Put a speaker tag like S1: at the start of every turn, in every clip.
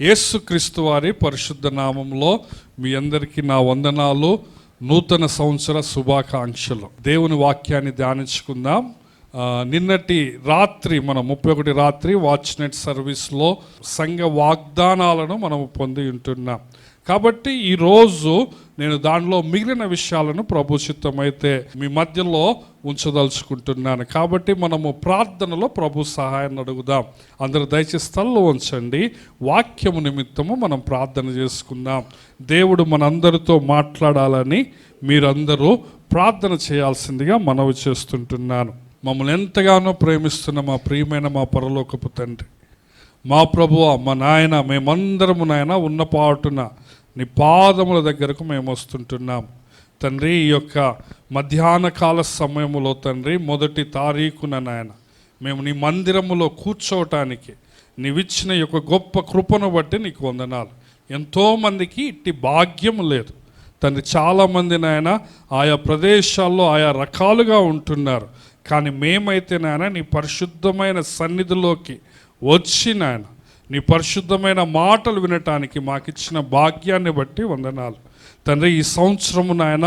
S1: యేసుక్రీస్తు వారి పరిశుద్ధ నామంలో మీ అందరికీ నా వందనాలు, నూతన సంవత్సర శుభాకాంక్షలు. దేవుని వాక్యాన్ని ధ్యానించుకుందాం. నిన్నటి రాత్రి మనం 31 రాత్రి వాచ్ నెట్ సర్వీస్లో సంఘ వాగ్దానాలను మనం పొంది ఉంటున్నాం. కాబట్టి ఈరోజు నేను దానిలో మిగిలిన విషయాలను ప్రభు చిత్తమైతే మీ మధ్యలో ఉంచదలుచుకుంటున్నాను. కాబట్టి మనము ప్రార్థనలో ప్రభు సహాయాన్ని అడుగుదాం. అందరూ దయచేసి స్థలంలో ఉంచండి. వాక్యము నిమిత్తము మనం ప్రార్థన చేసుకుందాం. దేవుడు మనందరితో మాట్లాడాలని మీరందరూ ప్రార్థన చేయాల్సిందిగా మనవి చేస్తుంటున్నాను. మమ్మల్ని ఎంతగానో ప్రేమిస్తున్న మా ప్రియమైన మా పరలోకపు తండ్రి, మా ప్రభువా, మా నాయన, మేమందరము నాయన ఉన్న పాటున నీ పాదముల దగ్గరకు మేము వస్తుంటున్నాం తండ్రి. ఈ యొక్క మధ్యాహ్న కాల సమయములో తండ్రి 1 తారీఖున నాయన మేము నీ మందిరములో కూర్చోవటానికి నీవిచ్చిన ఈ యొక్క గొప్ప కృపను బట్టి నీకు వందనాలు. ఎంతోమందికి ఇట్టి భాగ్యం లేదు తండ్రి. చాలామంది నాయన ఆయా ప్రదేశాల్లో ఆయా రకాలుగా ఉంటున్నారు. కానీ మేమైతే నాయన నీ పరిశుద్ధమైన సన్నిధిలోకి వచ్చి నాయన నీ పరిశుద్ధమైన మాటలు వినటానికి మాకిచ్చిన భాగ్యాన్ని బట్టి వందనాలు తండ్రి. ఈ సంవత్సరము నాయన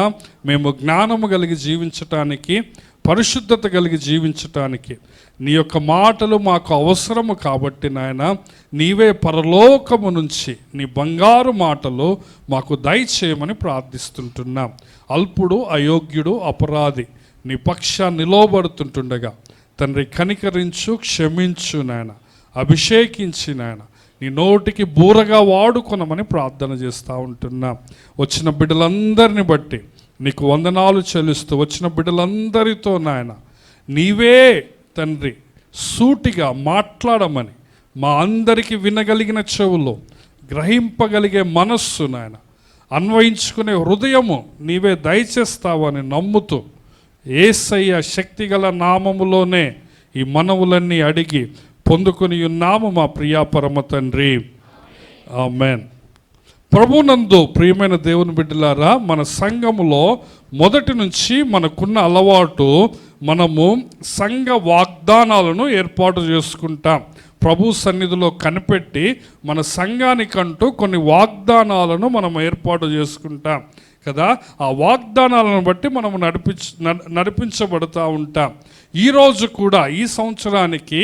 S1: మేము జ్ఞానము కలిగి జీవించటానికి, పరిశుద్ధత కలిగి జీవించటానికి నీ యొక్క మాటలు మాకు అవసరము. కాబట్టి నాయన నీవే పరలోకము నుంచి నీ బంగారు మాటలు మాకు దయచేయమని ప్రార్థిస్తుంటున్నాం. అల్పుడు, అయోగ్యుడు, అపరాధి నీ పక్షాన్ని నిలవబడుతుంటుండగా తండ్రి కనికరించు, క్షమించు నాయన, అభిషేకించి నాయన నీ నోటికి బూరగా వాడుకొనమని ప్రార్థన చేస్తూ ఉంటున్నాం. వచ్చిన బిడ్డలందరిని బట్టి నీకు వందనాలు చెల్లిస్తూ, వచ్చిన బిడ్డలందరితో నాయన నీవే తండ్రి సూటిగా మాట్లాడమని, మా అందరికీ వినగలిగిన చెవులు, గ్రహింపగలిగే మనస్సు నాయన, అన్వయించుకునే హృదయము నీవే దయచేస్తావని నమ్ముతూ యేసయ్య శక్తిగల నామములోనే ఈ మనవులన్నీ అడిగి పొందుకొని ఉన్నాము మా ప్రియా పరమ తండ్రి, ఆమేన్. ప్రభునందు ప్రియమైన దేవుని బిడ్డలారా, మన సంఘములో మొదటి నుంచి మనకున్న అలవాటు, మనము సంఘ వాగ్దానాలను ఏర్పాటు చేసుకుంటాం. ప్రభు సన్నిధిలో కనిపెట్టి మన సంఘానికంటూ కొన్ని వాగ్దానాలను మనం ఏర్పాటు చేసుకుంటాం కదా. ఆ వాగ్దానాలను బట్టి మనము నడిపించబడుతూ ఉంటాం. ఈరోజు కూడా ఈ సంవత్సరానికి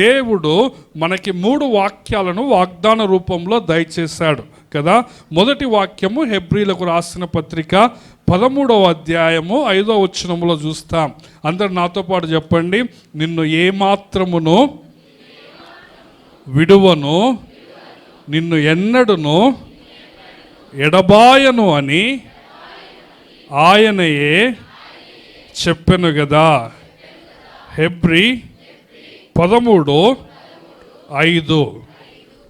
S1: దేవుడు మనకి 3 వాక్యాలను వాగ్దాన రూపంలో దయచేశాడు కదా. మొదటి వాక్యము హెబ్రీలకు రాసిన పత్రిక 13వ అధ్యాయము 5వ వచనములో చూస్తాం. అందరు నాతో పాటు చెప్పండి. నిన్ను ఏమాత్రమును విడువను, నిన్ను ఎన్నడును ఎడబాయను అని ఆయనయే చెప్పెను కదా. హెబ్రీ 13:5.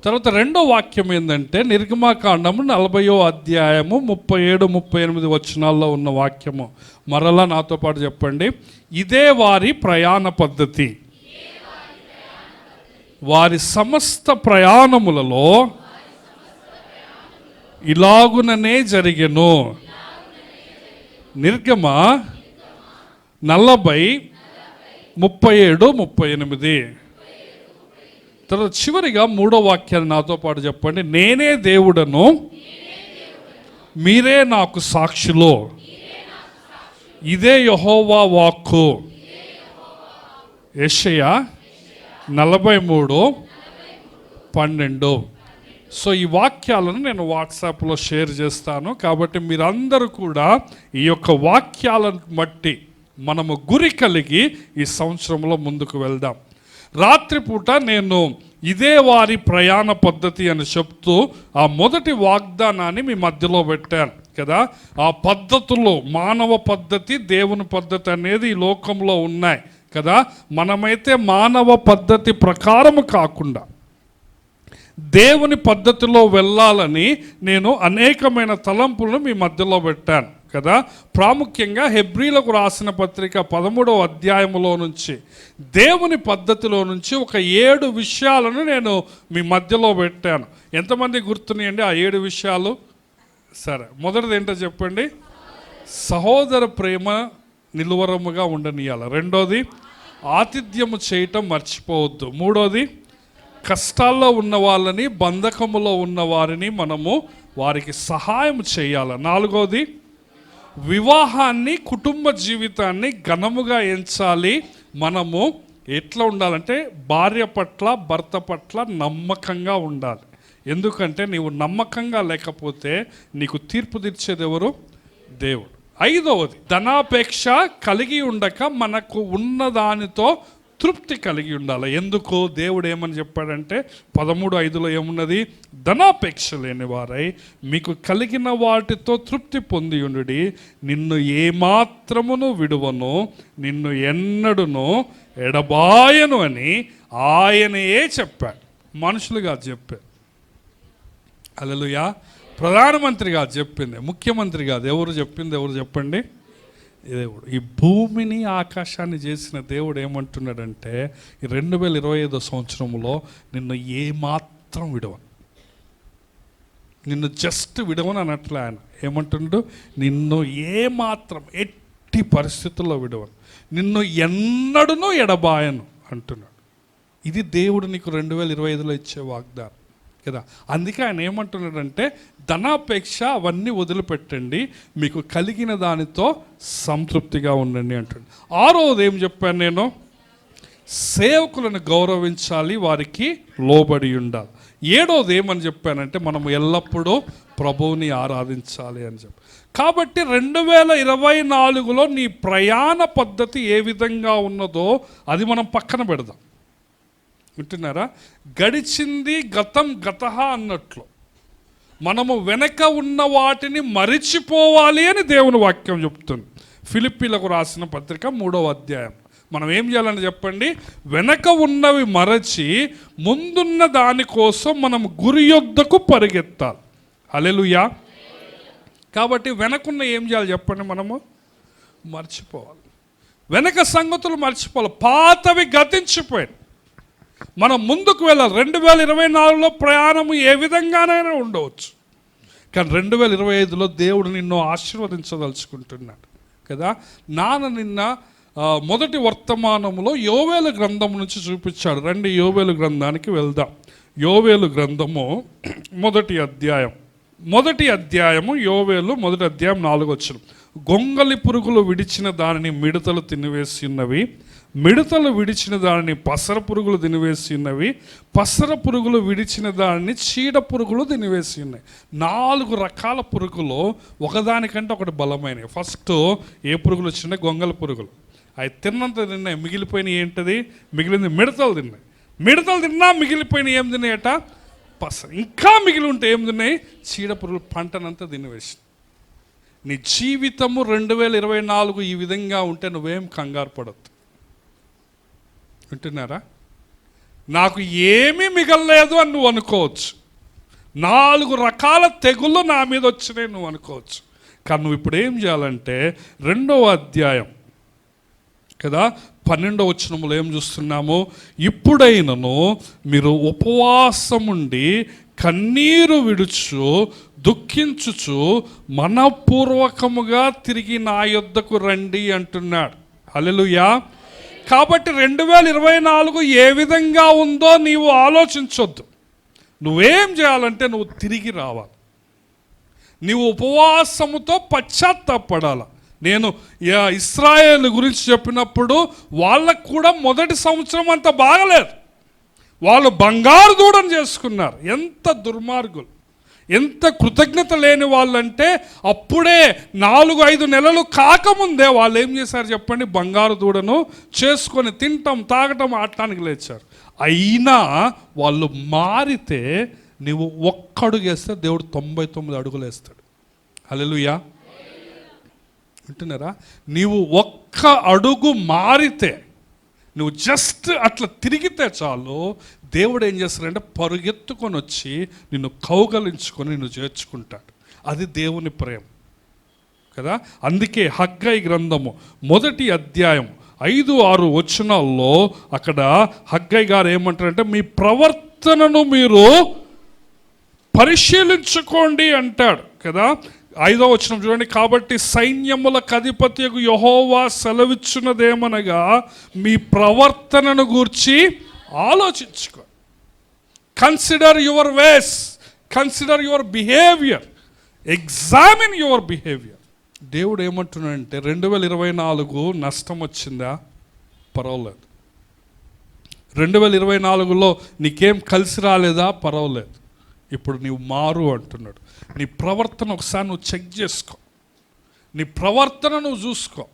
S1: తర్వాత రెండో వాక్యం ఏంటంటే నిర్గమాకాండము 40వ అధ్యాయము 37-38 వచనాల్లో ఉన్న వాక్యము. మరలా నాతో పాటు చెప్పండి. ఇదే వారి ప్రయాణ పద్ధతి, వారి సమస్త ప్రయాణములలో ఇలాగుననే జరిగెను. నిర్గమ 40:37-38. తర్వాత చివరిగా 3వ వాక్యాన్ని నాతో పాటు చెప్పండి. నేనే దేవుడను, మీరే నాకు సాక్షులు. ఇదే యెహోవా వాక్కు. యెషయా 43:12. సో ఈ వాక్యాలను నేను వాట్సాప్లో షేర్ చేస్తాను. కాబట్టి మీరందరూ కూడా ఈ యొక్క వాక్యాలను బట్టి మనము గురి కలిగి ఈ సంవత్సరంలో ముందుకు వెళ్దాం. రాత్రిపూట నేను ఇదే వారి ప్రయాణ పద్ధతి అని చెప్తూ ఆ మొదటి వాగ్దానాన్ని మీ మధ్యలో పెట్టాను కదా. ఆ పద్ధతులు, మానవ పద్ధతి, దేవుని పద్ధతి అనేది ఈ లోకంలో ఉన్నాయి కదా. మనమైతే మానవ పద్ధతి ప్రకారము కాకుండా దేవుని పద్ధతిలో వెళ్ళాలని నేను అనేకమైన తలంపులను మీ మధ్యలో పెట్టాను కదా. ప్రాముఖ్యంగా హెబ్రీలకు రాసిన పత్రిక 13వ అధ్యాయములో నుంచి దేవుని పద్ధతిలో నుంచి ఒక 7 విషయాలను నేను మీ మధ్యలో పెట్టాను. ఎంతమంది గుర్తున్నాయండి ఆ 7 విషయాలు? సరే, మొదటిది ఏంటో చెప్పండి. సహోదర ప్రేమ నిలువరముగా ఉండనీయాలి. రెండోది, ఆతిథ్యము చేయటం మర్చిపోవద్దు. మూడోది, కష్టాల్లో ఉన్న వాళ్ళని, బంధకములో ఉన్న వారిని మనము వారికి సహాయం చేయాలి. 4వది, వివాహాన్ని, కుటుంబ జీవితాన్ని ఘనముగా ఎంచాలి. మనము ఎట్లా ఉండాలంటే భార్య పట్ల, భర్త పట్ల నమ్మకంగా ఉండాలి. ఎందుకంటే నీవు నమ్మకంగా లేకపోతే నీకు తీర్పు తీర్చేది ఎవరు? దేవుడు. 5వది, ధనాపేక్ష కలిగి ఉండక మనకు ఉన్నదానితో తృప్తి కలిగి ఉండాలి. ఎందుకు? దేవుడు ఏమని చెప్పాడంటే 13:5లో ఏమున్నది? ధనాపేక్ష లేని వారై మీకు కలిగిన వాటితో తృప్తి పొంది ఉండుడి, నిన్ను ఏమాత్రమును విడువను, నిన్ను ఎన్నడును ఎడబాయను అని ఆయనయే చెప్పాడు. మనుషులుగా చెప్పారు. హల్లెలూయా. ప్రధానమంత్రిగా చెప్పింది, ముఖ్యమంత్రి కాదు. ఎవరు చెప్పింది? ఎవరు చెప్పండి? దేవుడు. ఈ భూమిని ఆకాశాన్ని చేసిన దేవుడు ఏమంటున్నాడంటే ఈ 2025 సంవత్సరంలో నిన్ను ఏమాత్రం విడవను, నిన్ను జస్ట్ విడవను అనట్లే. ఆయన ఏమంటున్నాడు? నిన్ను ఏమాత్రం, ఎట్టి పరిస్థితుల్లో విడవను, నిన్ను ఎన్నడూనూ ఎడబాయను అంటున్నాడు. ఇది దేవుడు నీకు 2025లో ఇచ్చే వాగ్దానం కదా. అందుకే ఆయన ఏమంటున్నాడంటే ధనాపేక్ష అవన్నీ వదిలిపెట్టండి, మీకు కలిగిన దానితో సంతృప్తిగా ఉండండి అంటున్నాడు. 6వది ఏం చెప్పాను నేను? సేవకులను గౌరవించాలి, వారికి లోబడి ఉండాలి. 7వది ఏమని చెప్పానంటే మనము ఎల్లప్పుడూ ప్రభువుని ఆరాధించాలి అని చెప్పి. కాబట్టి 2024లో నీ ప్రయాణ పద్ధతి ఏ విధంగా ఉన్నదో అది మనం పక్కన పెడదాం. వింటున్నారా? గడిచింది గతం గతహ అన్నట్లు మనము వెనక ఉన్న వాటిని మరిచిపోవాలి అని దేవుని వాక్యం చెప్తుంది. ఫిలిప్పీలకు రాసిన పత్రిక 3వ అధ్యాయం. మనం ఏం చేయాలని చెప్పండి? వెనక ఉన్నవి మరచి ముందున్న దానికోసం మనం గురి యొద్దకు పరిగెత్తాలి. హల్లెలూయా. కాబట్టి వెనకున్న ఏం చేయాలి చెప్పండి? మనము మర్చిపోవాలి. వెనక సంగతులు మర్చిపోవాలి. పాతవి గతించిపోయాయి. మనం ముందుకు వెళ్ళాలి. 2024లో ప్రయాణము ఏ విధంగానైనా ఉండవచ్చు, కానీ 2025లో దేవుడు నిన్ను ఆశీర్వదించదలుచుకుంటున్నాడు కదా. నిన్న మొదటి వర్తమానములో యోవేలు గ్రంథం నుంచి చూపించాడు. రండి యోవేలు గ్రంథానికి వెళ్దాం. యోవేలు గ్రంథము మొదటి అధ్యాయము యోవేలు మొదటి అధ్యాయం 4వ. గొంగలి పురుగులు విడిచిన దానిని మిడతలు తినివేసి ఉన్నవి, మిడతలు విడిచిన దానిని పసర పురుగులు తినివేసి ఉన్నవి, పసర పురుగులు విడిచిన దానిని చీడ పురుగులు తినివేసి ఉన్నాయి. 4 రకాల పురుగులు ఒకదానికంటే ఒకటి బలమైనవి. ఫస్ట్ ఏ పురుగులు వచ్చినాయి? గొంగలి పురుగులు. అవి తిన్నంత తిన్నాయి, మిగిలిపోయిన ఏంటది? మిగిలింది మిడతలు తిన్నాయి. మిడతలు తిన్నా మిగిలిపోయిన ఏం తిన్నాయట? పసర. ఇంకా మిగిలి ఉంటే ఏం తిన్నాయి? చీడ పురుగులు. పంటనంతా తినివేసి. నీ జీవితము 2024 ఈ విధంగా ఉంటే నువ్వేం కంగారు పడద్దు. వింటున్నారా? నాకు ఏమీ మిగలలేదు అని నువ్వు అనుకోవచ్చు. 4 రకాల తెగుళ్ళు నా మీద వచ్చినాయి నువ్వు అనుకోవచ్చు. కానీ నువ్వు ఇప్పుడు ఏం చేయాలంటే 2వ అధ్యాయం కదా 12వ వచనంలో ఏం చూస్తున్నాము? ఇప్పుడైనను మీరు ఉపవాసముండి కన్నీరు విడుచు దుఃఖించుచు మనపూర్వకముగా తిరిగి నా యొద్దకు రండి అంటున్నాడు. హల్లెలూయా. కాబట్టి 2024 ఏ విధంగా ఉందో నీవు ఆలోచించొద్దు. నువ్వేం చేయాలంటే నువ్వు తిరిగి రావాలి. నీవు ఉపవాసముతో పశ్చాత్తాపడాలి. నేను ఇశ్రాయేలు గురించి చెప్పినప్పుడు వాళ్ళకు కూడా మొదటి సంవత్సరం అంత బాగలేదు. వాళ్ళు బంగారు దూడను చేసుకున్నారు. ఎంత దుర్మార్గులు, ఎంత కృతజ్ఞత లేని వాళ్ళంటే అప్పుడే 4-5 నెలలు కాకముందే వాళ్ళు ఏం చేశారు చెప్పండి? బంగారు దూడను చేసుకొని తింటాం, తాగటం, ఆడటానికి లేచారు. అయినా వాళ్ళు మారితే నువ్వు ఒక్క అడుగు వేస్తే దేవుడు 99 అడుగులు వేస్తాడు. హల్లెలూయా. వింటున్నారా? నీవు ఒక్క అడుగు మారితే, నువ్వు జస్ట్ అట్లా తిరిగితే చాలు, దేవుడు ఏం చేస్తాడంటే పరుగెత్తుకొని వచ్చి నిన్ను కౌగలించుకొని నిన్ను చేర్చుకుంటాడు. అది దేవుని ప్రేమ కదా. అందుకే హగ్గయి గ్రంథము మొదటి అధ్యాయం 5-6 వచనాల్లో అక్కడ హగ్గయి గారు ఏమంటారంటే మీ ప్రవర్తనను మీరు పరిశీలించుకోండి అంటాడు కదా. 5వ వచనం చూడండి. కాబట్టి సైన్యములకు అధిపతియగు యెహోవా సెలవిచ్చున్నదేమనగా మీ ప్రవర్తనను గూర్చి ఆలోచించుకో. Consider your ways, consider your behaviour, examine your behaviour. దేవుడు ఏమంటున్నాడంటే 2024 నష్టం వచ్చిందా, పర్వాలేదు. 2024లో నీకేం కలిసి రాలేదా, పర్వాలేదు. ఇప్పుడు నీవు మారు అంటున్నాడు. నీ ప్రవర్తన ఒకసారి నువ్వు చెక్ చేసుకో, నీ ప్రవర్తన నువ్వు చూసుకో.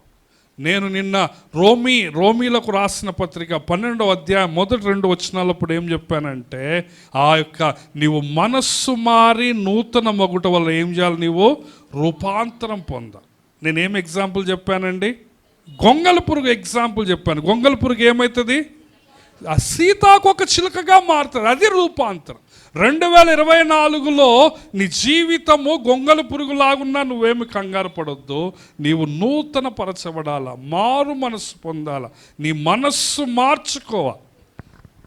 S1: నేను నిన్న రోమీలకు రాసిన పత్రిక 12వ అధ్యాయం మొదటి 2 వచనాలప్పుడు ఏం చెప్పానంటే, ఆ యొక్క నీవు మనస్సు మారి నూతన మగుట వల్ల ఏం చేయాలి, నీవు రూపాంతరం పొందాలి. నేనేం ఎగ్జాంపుల్ చెప్పానండి, గొంగళ పురుగు ఎగ్జాంపుల్ చెప్పాను. గొంగళ పురుగు ఏమవుతుంది, ఆ సీతాకొక చిలుకగా మారుతుంది, అది రూపాంతరం. 2024లో నీ జీవితము గొంగళ పురుగులాగున్నా నువ్వేమి కంగారు పడొద్దు. నీవు నూతన పరచబడాలా, మారు మనస్సు పొందాలా, నీ మనస్సు మార్చుకోవాలి.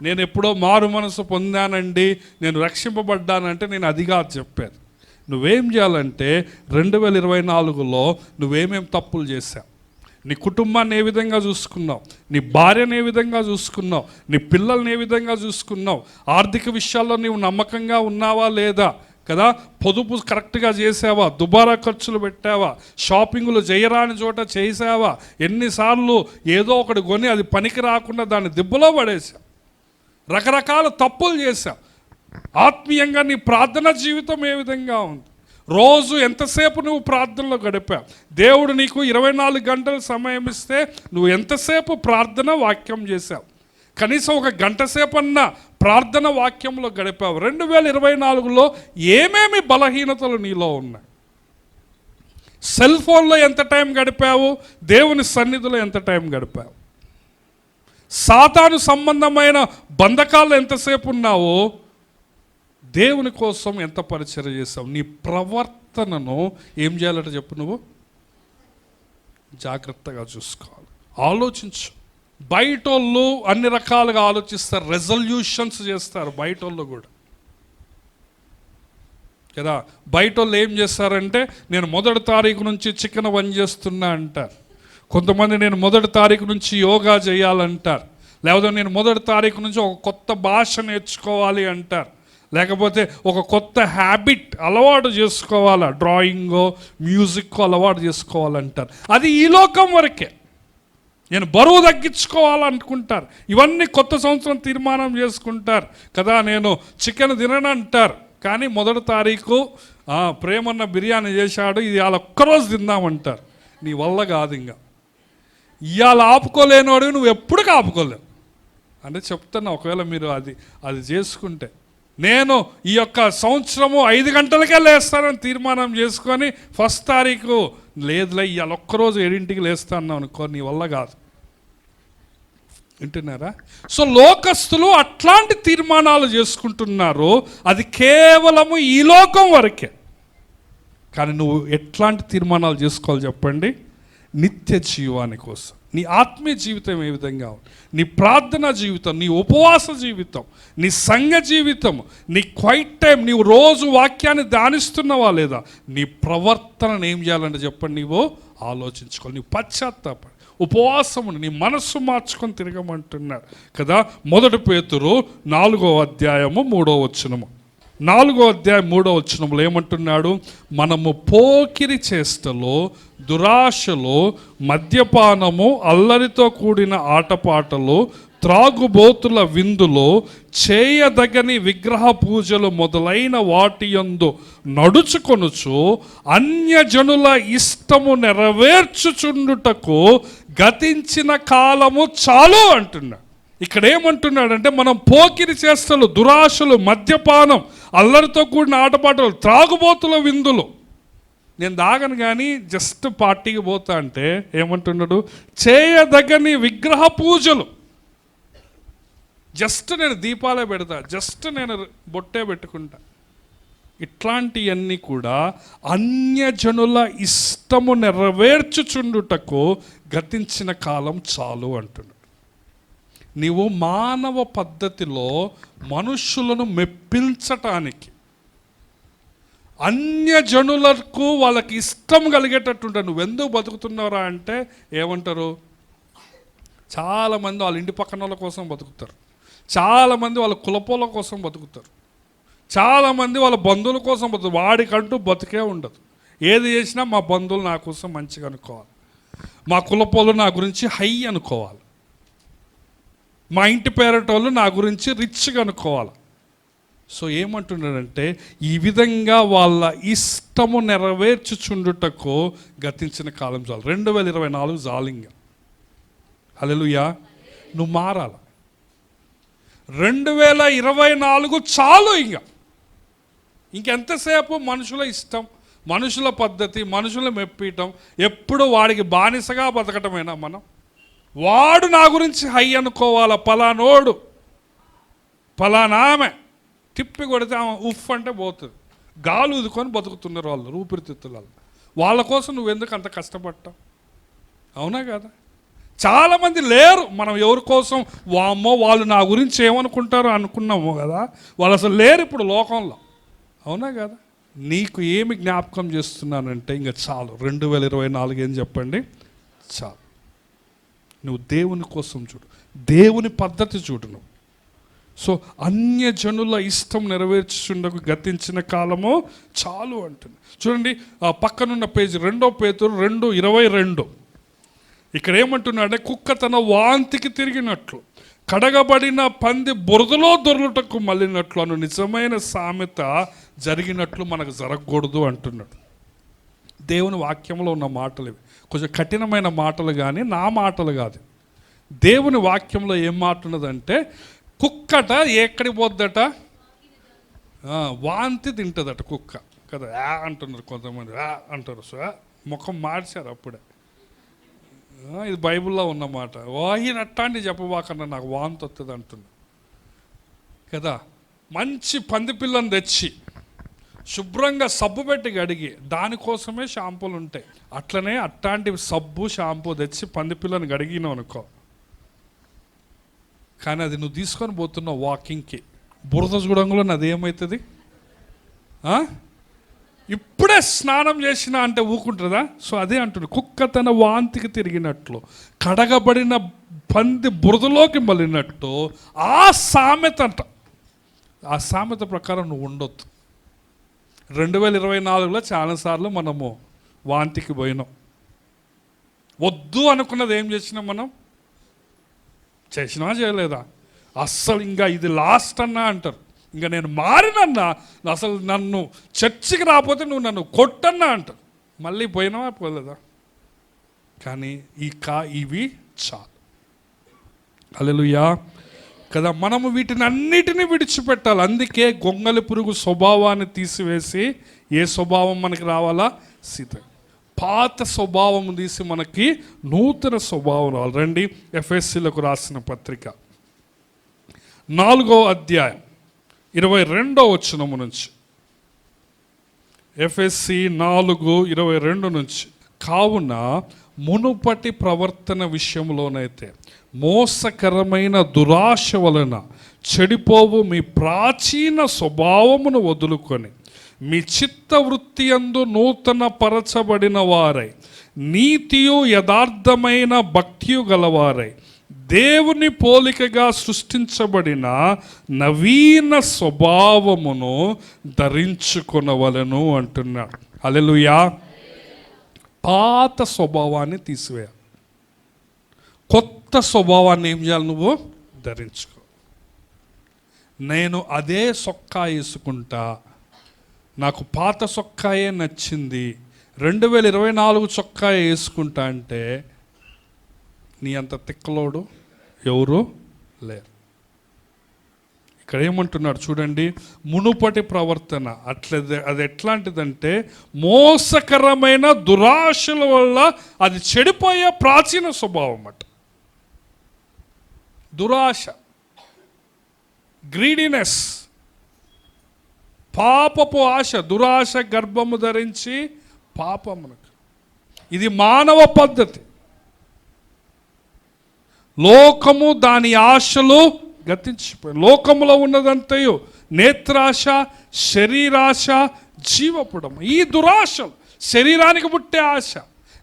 S1: నేను ఎప్పుడో మారు మనస్సు పొందానండి, నేను రక్షింపబడ్డానంటే నేను అదిగా చెప్పాను. నువ్వేం చేయాలంటే 2024లో నువ్వేమేం తప్పులు చేశావు, నీ కుటుంబాన్ని ఏ విధంగా చూసుకున్నావు, నీ భార్యను ఏ విధంగా చూసుకున్నావు, నీ పిల్లల్ని ఏ విధంగా చూసుకున్నావు, ఆర్థిక విషయాల్లో నీవు నమ్మకంగా ఉన్నావా లేదా కదా, పొదుపు కరెక్ట్గా చేసావా, దుబారా ఖర్చులు పెట్టావా, షాపింగ్లు చేయరాని చోట చేసావా, ఎన్నిసార్లు ఏదో ఒకటి కొని అది పనికి రాకుండా దాన్ని దిబ్బలో పడేసావు, రకరకాల తప్పులు చేశావు. ఆత్మీయంగా నీ ప్రార్థన జీవితం ఏ విధంగా ఉంది, రోజు ఎంతసేపు నువ్వు ప్రార్థనలో గడిపావు, దేవుడు నీకు 24 గంటల సమయం ఇస్తే నువ్వు ఎంతసేపు ప్రార్థన వాక్యం చేశావు, కనీసం ఒక గంట సేపు అన్నా ప్రార్థన వాక్యంలో గడిపావు. 2024లో ఏమేమి బలహీనతలు నీలో ఉన్నాయి, సెల్ ఫోన్లో ఎంత టైం గడిపావు, దేవుని సన్నిధిలో ఎంత టైం గడిపావు, సాతాను సంబంధమైన బంధకాల్లో ఎంతసేపు ఉన్నావో, దేవుని కోసం ఎంత పరిచర్య చేసావు. నీ ప్రవర్తనను ఏం చేయాలంటే చెప్పు, నువ్వు జాగ్రత్తగా చూసుకోవాలి, ఆలోచించు. బయటోళ్ళు అన్ని రకాలుగా ఆలోచిస్తారు, రెజల్యూషన్స్ చేస్తారు బయటోళ్ళు కూడా కదా. బయటోళ్ళు ఏం చేస్తారంటే, నేను 1వ తారీఖు నుంచి చికెన్ బంద్ చేస్తున్నా అంటారు. కొంతమంది నేను 1వ తారీఖు నుంచి యోగా చేయాలంటారు, లేకపోతే నేను 1వ తారీఖు నుంచి ఒక కొత్త భాష నేర్చుకోవాలి అంటారు, లేకపోతే ఒక కొత్త హ్యాబిట్ అలవాటు చేసుకోవాలా, డ్రాయింగో మ్యూజిక్కో అలవాటు చేసుకోవాలంటారు. అది ఈ లోకం వరకే. నేను బరువు తగ్గించుకోవాలనుకుంటారు, ఇవన్నీ కొత్త సంవత్సరం తీర్మానం చేసుకుంటారు కదా. నేను చికెన్ తినను అంటారు, కానీ 1వ తారీఖు ప్రేమన్న బిర్యానీ చేశాడు, ఇది ఇవాళ ఒక్కరోజు తిందామంటారు. నీ వల్ల కాదు, ఇంకా ఇవాళ ఆపుకోలేనోడు నువ్వు ఎప్పుడు ఆపుకోలేవు అంటే చెప్తున్నా. ఒకవేళ మీరు అది చేసుకుంటే, నేను ఈ యొక్క సంవత్సరము 5 గంటలకే లేస్తానని తీర్మానం చేసుకొని 1వ తారీఖు లేదులే ఇవాళ ఒక్కరోజు 7ంటికి లేస్తాను అనుకో, నీ వల్ల కాదు. వింటున్నారా? సో లోకస్తులు అట్లాంటి తీర్మానాలు చేసుకుంటున్నారు, అది కేవలము ఈ లోకం వరకే. కానీ నువ్వు ఎట్లాంటి తీర్మానాలు చేసుకోవాలి చెప్పండి, నిత్య జీవాని కోసం. నీ ఆత్మీయ జీవితం ఏ విధంగా ఉంది, నీ ప్రార్థనా జీవితం, నీ ఉపవాస జీవితం, నీ సంఘ జీవితం, నీ క్వైట్ టైం, నీవు రోజు వాక్యాన్ని ధ్యానిస్తున్నావా లేదా, నీ ప్రవర్తనను ఏం చేయాలంటే చెప్పండి, నీవు ఆలోచించుకోవాలి. నీవు పశ్చాత్తాపడి ఉపవాసమును నీ మనస్సు మార్చుకొని తిరగమంటున్నాడు కదా. 1 పేతురు 4వ అధ్యాయము 3వ వచనము, 4వ అధ్యాయం 3వ వచనంలో ఏమంటున్నాడు, మనము పోకిరి చేష్టలో, దురాశలో, మద్యపానము, అల్లరితో కూడిన ఆటపాటలు, త్రాగుబోతుల విందులో, చేయదగని విగ్రహ పూజలు మొదలైన వాటి యందు నడుచుకొనుచు అన్యజనుల ఇష్టము నెరవేర్చుచుండుటకు గతించిన కాలము చాలు అంటున్నాడు. ఇక్కడ ఏమంటున్నాడంటే, మనం పోకిరి చేష్టలు, దురాశలు, మద్యపానం, అల్లరితో కూడిన ఆటపాటలు, త్రాగుబోతుల విందులు. నేను దాగను కానీ జస్ట్ పార్టీకి పోతా అంటే ఏమంటున్నాడు, చేయదగని విగ్రహ పూజలు, జస్ట్ నేను దీపాలే పెడతా, జస్ట్ నేను బొట్టే పెట్టుకుంటా, ఇట్లాంటివన్నీ కూడా అన్యజనుల ఇష్టము నెరవేర్చుచుండుటకు గతించిన కాలం చాలు అంటున్నాడు. నీవు మానవ పద్ధతిలో మనుషులను మెప్పించటానికి, అన్యజనులకు వాళ్ళకి ఇష్టం కలిగేటట్టుంటారు. నువ్వెందుకు బతుకుతున్నారా అంటే ఏమంటారు, చాలామంది వాళ్ళ ఇంటి పక్కన వాళ్ళ కోసం బతుకుతారు, చాలామంది వాళ్ళ కులపోల కోసం బతుకుతారు, చాలామంది వాళ్ళ బంధువుల కోసం బతుకుతారు. వాడికంటూ బతికే ఉండదు. ఏది చేసినా మా బంధువులు నా కోసం మంచిగా అనుకోవాలి, మా కులపోలు నా గురించి హై అనుకోవాలి, మా ఇంటి పేరటోళ్ళు నా గురించి రిచ్గా అనుకోవాలి. సో ఏమంటున్నాడంటే, ఈ విధంగా వాళ్ళ ఇష్టము నెరవేర్చుచుండుటకు గతించిన కాలం చాలు. 2024 జాలింగా. హల్లెలూయా. నువ్వు మారాల. 2024 చాలు. ఇంకెంతసేపు మనుషుల ఇష్టం, మనుషుల పద్ధతి, మనుషుల మెప్పీయటం, ఎప్పుడు వాడికి బానిసగా బతకటమేనా మనం? వాడు నా గురించి హై అనుకోవాలా, పలానోడు పలానామె తిప్పి కొడితే ఆమె ఉఫ్ అంటే పోతుంది. గాలు ఊదుకొని బతుకుతున్నారు వాళ్ళు ఊపిరితిత్తులలో. వాళ్ళ కోసం నువ్వెందుకు అంత కష్టపడతావు? అవునా కదా? చాలామంది లేరు. మనం ఎవరి కోసం వామ్మో వాళ్ళు నా గురించి ఏమనుకుంటారో అనుకున్నాము కదా, వాళ్ళు అసలు లేరు ఇప్పుడు లోకంలో. అవునా కదా? నీకు ఏమి జ్ఞాపకం చేస్తున్నానంటే, ఇంకా చాలు. 2024 ఏం చెప్పండి, చాలు. నువ్వు దేవుని కోసం చూడు, దేవుని పద్ధతి చూడు నువ్వు. సో అన్యజనుల ఇష్టం నెరవేర్చుండకు గతించిన కాలము చాలు అంటుంది. చూడండి పక్కనున్న పేజీ 2 పేతురు 2:22. ఇక్కడ ఏమంటున్నాడంటే, కుక్క తన వాంతికి తిరిగినట్లు, కడగబడిన పంది బురదలో దొర్లుటకు మళ్ళినట్లు అను నిజమైన సామెత జరిగినట్లు మనకు జరగకూడదు అంటున్నాడు. దేవుని వాక్యంలో ఉన్న మాటలు ఇవి. కొంచెం కఠినమైన మాటలు కానీ నా మాటలు కాదు. దేవుని వాక్యంలో ఏం మాట ఉన్నదంటే, కుక్కట ఎక్కడికి పోద్దట, వాంతి తింటుందట కుక్క కదా. అంటున్నారు కొంతమంది, అంటారు. సో ముఖం మార్చారు అప్పుడే. ఇది బైబిల్లో ఉన్నమాట. ఈయన అట్టాంటి చెప్పబాకన్నా నాకు వాంతి వస్తుంది అంటున్నా కదా. మంచి పంది పిల్లని తెచ్చి శుభ్రంగా సబ్బు పెట్టి కడిగి, దానికోసమే షాంపూలు ఉంటాయి. అట్లనే అట్లాంటి సబ్బు షాంపూ తెచ్చి పంది పిల్లని కడిగినావు అనుకో, కానీ అది నువ్వు తీసుకొని పోతున్నావు వాకింగ్కి, బురద చూడంలో అది ఏమవుతుంది? ఇప్పుడే స్నానం చేసినా అంటే ఊకుంటుందా? సో అదే అంటుంది, కుక్క తన వాంతికి తిరిగినట్లు, కడగబడిన పంది బురదలోకి మళ్ళినట్టు. ఆ సామెత అంట. ఆ సామెత ప్రకారం నువ్వు ఉండొద్దు. 2024లో చాలాసార్లు మనము వాంతికి పోయినాం. వద్దు అనుకున్నది ఏం చేసినాం మనం? చేసినా చేయలేదా? అస్సలు ఇంకా ఇది లాస్ట్ అన్నా అంటారు. ఇంకా నేను మారినన్నా, అసలు నన్ను చర్చికి రాకపోతే నువ్వు నన్ను కొట్టన్నా అంటారు. మళ్ళీ పోయినావా పోలేదా? కానీ ఇవి చాలు. హల్లెలూయా కదా. మనము వీటిని అన్నిటినీ విడిచిపెట్టాలి. అందుకే గొంగలి పురుగు స్వభావాన్ని తీసివేసి ఏ స్వభావం మనకి రావాలా? పాత స్వభావం తీసి మనకి నూతన స్వభావం రావాలి. రండి ఎఫెసీలకు రాసిన పత్రిక 4వ అధ్యాయం 22వ వచనము నుంచి. ఎఫెసీ 4:22 నుంచి. కావున మునుపటి ప్రవర్తన విషయంలోనైతే మోసకరమైన దురాశ వలన చెడిపోవు మీ ప్రాచీన స్వభావమును వదులుకొని మీ చిత్తవృత్తి యందు నూతన పరచబడిన వారై, నీతియు యథార్థమైన భక్తియు గలవారై, దేవుని పోలికగా సృష్టించబడిన నవీన స్వభావమును ధరించుకొనవలెను అంటున్నాడు. హల్లెలూయా. పాత స్వభావాన్ని తీసివేయాలి, కొత్త స్వభావాన్ని ఏం చేయాలి? నువ్వు ధరించుకో. నేను అదే సొక్కా వేసుకుంటా, నాకు పాత సొక్కాయే నచ్చింది, 2024 చొక్కా వేసుకుంటా అంటే నీ అంత తిక్కలోడు ఎవరు లేరు. ఇక్కడ ఏమంటున్నాడు చూడండి, మునుపటి ప్రవర్తన అది ఎట్లాంటిదంటే మోసకరమైన దురాశల వల్ల అది చెడిపోయే ప్రాచీన స్వభావం అట. దురాశ, గ్రీడీనెస్, పాపపు ఆశ, దురాశ గర్భము ధరించి పాపమునకు. ఇది మానవ పద్ధతి. లోకము దాని ఆశలు గతించిపోయి, లోకములో ఉన్నదంతయు నేత్రాశ, శరీరాశ, జీవపుడము. ఈ దురాశలు, శరీరానికి పుట్టే ఆశ,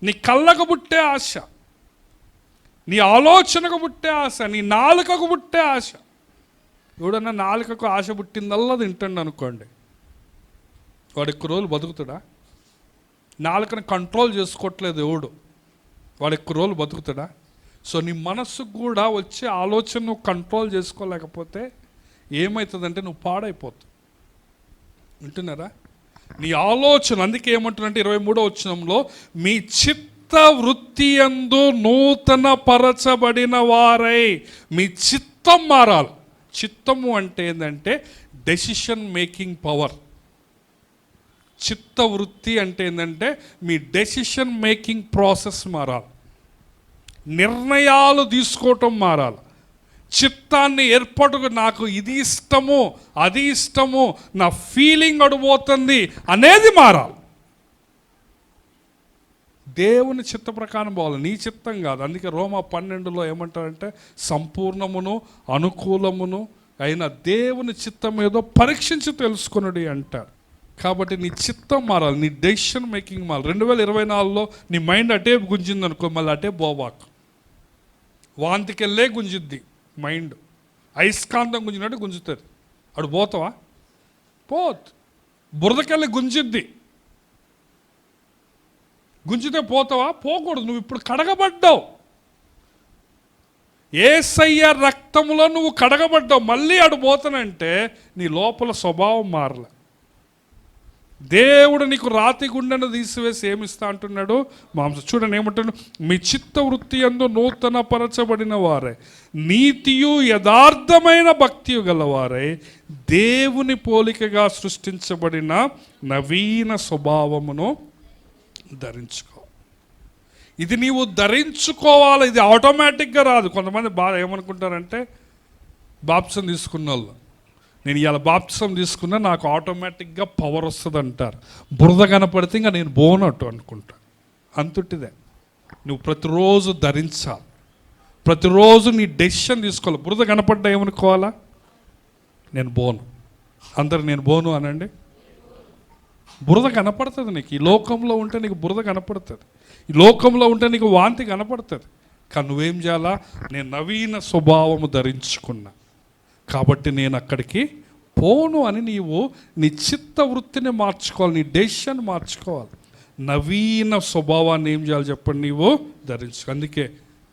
S1: నీ కళ్ళకు పుట్టే ఆశ, నీ ఆలోచనకు పుట్టే ఆశ, నీ నాలుకకు పుట్టే ఆశ, ఎవడన్నా నాలుకకు ఆశ పుట్టిందల్లా తింటాడు అనుకోండి, వాడు ఎక్కువ రోజులు బతుకుతాడా? నాలుకని కంట్రోల్ చేసుకోవట్లేదు ఎవడు, వాడు ఎక్కువ రోజులు బతుకుతాడా? సో నీ మనస్సుకు కూడా వచ్చే ఆలోచన నువ్వు కంట్రోల్ చేసుకోలేకపోతే ఏమవుతుందంటే నువ్వు పాడైపోతావు. వింటున్నారా? నీ ఆలోచన, అందుకే ఏమంటున్నంటే 23వ వచనంలో మీ చిత్త వృత్తి యందు నూతన పరచబడిన వారై, మీ చిత్తం మారాలి. చిత్తము అంటే ఏంటంటే డెసిషన్ మేకింగ్ పవర్. చిత్త వృత్తి అంటే ఏంటంటే మీ డెసిషన్ మేకింగ్ ప్రాసెస్ మారాలి, నిర్ణయాలు తీసుకోవటం మారాలి, చిత్తాన్ని ఏర్పాటుగా నాకు ఇది ఇష్టము అది ఇష్టము నా ఫీలింగ్ అడిపోతుంది అనేది మారాలి. దేవుని చిత్త ప్రకారం పోవాలి, నీ చిత్తం కాదు. అందుకే రోమా 12లో ఏమంటారంటే సంపూర్ణమును అనుకూలమును అయిన దేవుని చిత్తం ఏదో పరీక్షించి తెలుసుకున్నది అంటారు. కాబట్టి నీ చిత్తం మారాలి, నీ డెసిషన్ మేకింగ్ మారాలి. 2024లో నీ మైండ్ అటే గుంజింది అనుకో, మళ్ళీ అటే పోవాకు. వాంతికెళ్ళే గుంజిద్ది మైండ్, అయస్కాంతం గుంజినట్టు గుంజుతుంది. అడు పోతావా? పోత్. బురదకెళ్ళి గుంజిద్ది, గుంజితే పోతావా? పోకూడదు. నువ్వు ఇప్పుడు కడగబడ్డావు, యేసయ్య రక్తంలో నువ్వు కడగబడ్డావు. మళ్ళీ అడు పోతానంటే నీ లోపల స్వభావం మారలే. దేవుడు నీకు రాతి గుండెను తీసివేసి ఏమిస్తా అంటున్నాడు? మాంసం. చూడండి ఏమంటున్నాడు, మీ చిత్త వృత్తి యందు నూతన పరచబడిన వారే, నీతియు యథార్థమైన భక్తియు గలవారై, దేవుని పోలికగా సృష్టించబడిన నవీన స్వభావమును ధరించుకో. ఇది నీవు ధరించుకోవాలి, ఇది ఆటోమేటిక్గా రాదు. కొంతమంది బాగా ఏమనుకుంటారంటే బాప్సం తీసుకున్న వాళ్ళు, నేను ఇలా బాప్సం తీసుకున్నా నాకు ఆటోమేటిక్గా పవర్ వస్తుంది అంటారు. బురద కనపడితే ఇంకా నేను బోనట్టు అనుకుంటా. అంతుట్టిదే. నువ్వు ప్రతిరోజు ధరించాలి, ప్రతిరోజు నీ డెసిషన్ తీసుకోవాలి. బురద కనపడ్డా ఏమనుకోవాలా? నేను బోను. అందరు నేను బోను అనండి. బురద కనపడుతుంది నీకు. ఈ లోకంలో ఉంటే నీకు బురద కనపడుతుంది, ఈ లోకంలో ఉంటే నీకు వాంతి కనపడుతుంది. కానీ నువ్వేం చేయాలా? నేను నవీన స్వభావము ధరించుకున్నా కాబట్టి నేను అక్కడికి పోను అని నీవు నీ చిత్త వృత్తిని మార్చుకోవాలి, నీ డెసిషన్ మార్చుకోవాలి. నవీన స్వభావాన్ని ఏం చేయాలి చెప్పండి? నీవు ధరించు. అందుకే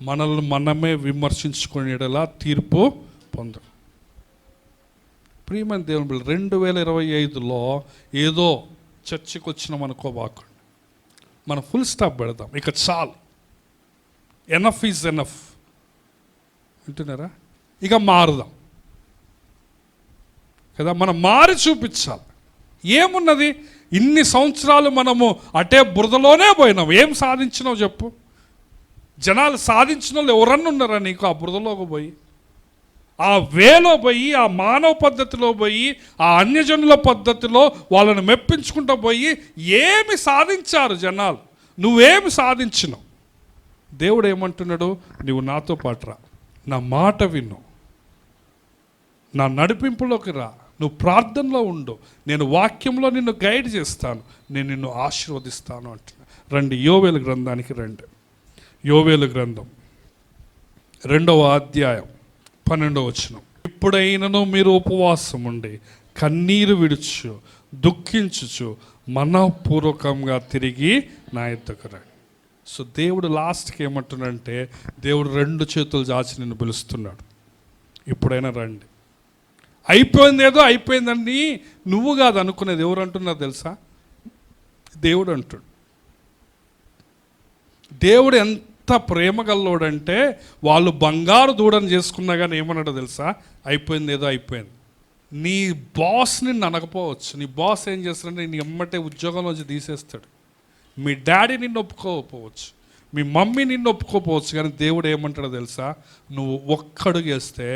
S1: మనల్ని మనమే విమర్శించుకునేలా తీర్పు పొందు. ప్రియమైన దేవుని బిడ్డలు, 2025లో ఏదో చర్చికి వచ్చినాం అనుకోబాకండి. మనం ఫుల్ స్టాప్ పెడదాం. ఇక చాలు, ఎనఫ్ ఈజ్ ఎనఫ్. వింటున్నారా? ఇక మారుదాం కదా, మనం మారి చూపించాలి. ఏమున్నది? ఇన్ని సంవత్సరాలు మనము అటే బురదలోనే పోయినాం. ఏం సాధించినావు చెప్పు? జనాలు సాధించిన వాళ్ళు ఎవరన్నా ఉన్నారా నీకు? ఆ బురదలోకి పోయి, ఆ వేలో పోయి, ఆ మానవ పద్ధతిలో పోయి, ఆ అన్యజనుల పద్ధతిలో వాళ్ళని మెప్పించుకుంటూ పోయి ఏమి సాధించారు జనాలు? నువ్వేమి సాధించినావు? దేవుడు ఏమంటున్నాడు? నువ్వు నాతో పాటు రా, నా మాట విను, నా నడిపింపులోకి రా, నువ్వు ప్రార్థనలో ఉండు, నేను వాక్యంలో నిన్ను గైడ్ చేస్తాను, నేను నిన్ను ఆశీర్వదిస్తాను అంటున్నా. రండి యోవేలు గ్రంథానికి రండి. యోవేలు గ్రంథం 2వ అధ్యాయం 12వ వచనం. ఇప్పుడైనను మీరు ఉపవాసం ఉండి కన్నీరు విడుచు దుఃఖించుచు మనఃపూర్వకంగా తిరిగి నా యొద్దకు రండి. సో దేవుడు లాస్ట్కి ఏమంటున్నాడంటే, దేవుడు 2 చేతులు చాచి నిన్ను పిలుస్తున్నాడు. ఇప్పుడైనా రండి. అయిపోయింది, ఏదో అయిపోయిందండి నువ్వు కాదు అనుకునేది. ఎవరు అంటున్నారు తెలుసా? దేవుడు అంటాడు. దేవుడు ఎంత ప్రేమ గల్లోడంటే, వాళ్ళు బంగారు దూడని చేసుకున్నా కానీ ఏమన్నాడో తెలుసా? అయిపోయింది, ఏదో అయిపోయింది. నీ బాస్ నిన్ను అనకపోవచ్చు. నీ బాస్ ఏం చేస్తాడంటే నీ ఎమ్మటే ఉద్యోగంలోంచి తీసేస్తాడు. మీ డాడీ నిన్ను ఒప్పుకోకపోవచ్చు, మీ మమ్మీ నిన్ను ఒప్పుకోపోవచ్చు. కానీ దేవుడు ఏమంటాడో తెలుసా? నువ్వు ఒక్కడుగు వేస్తే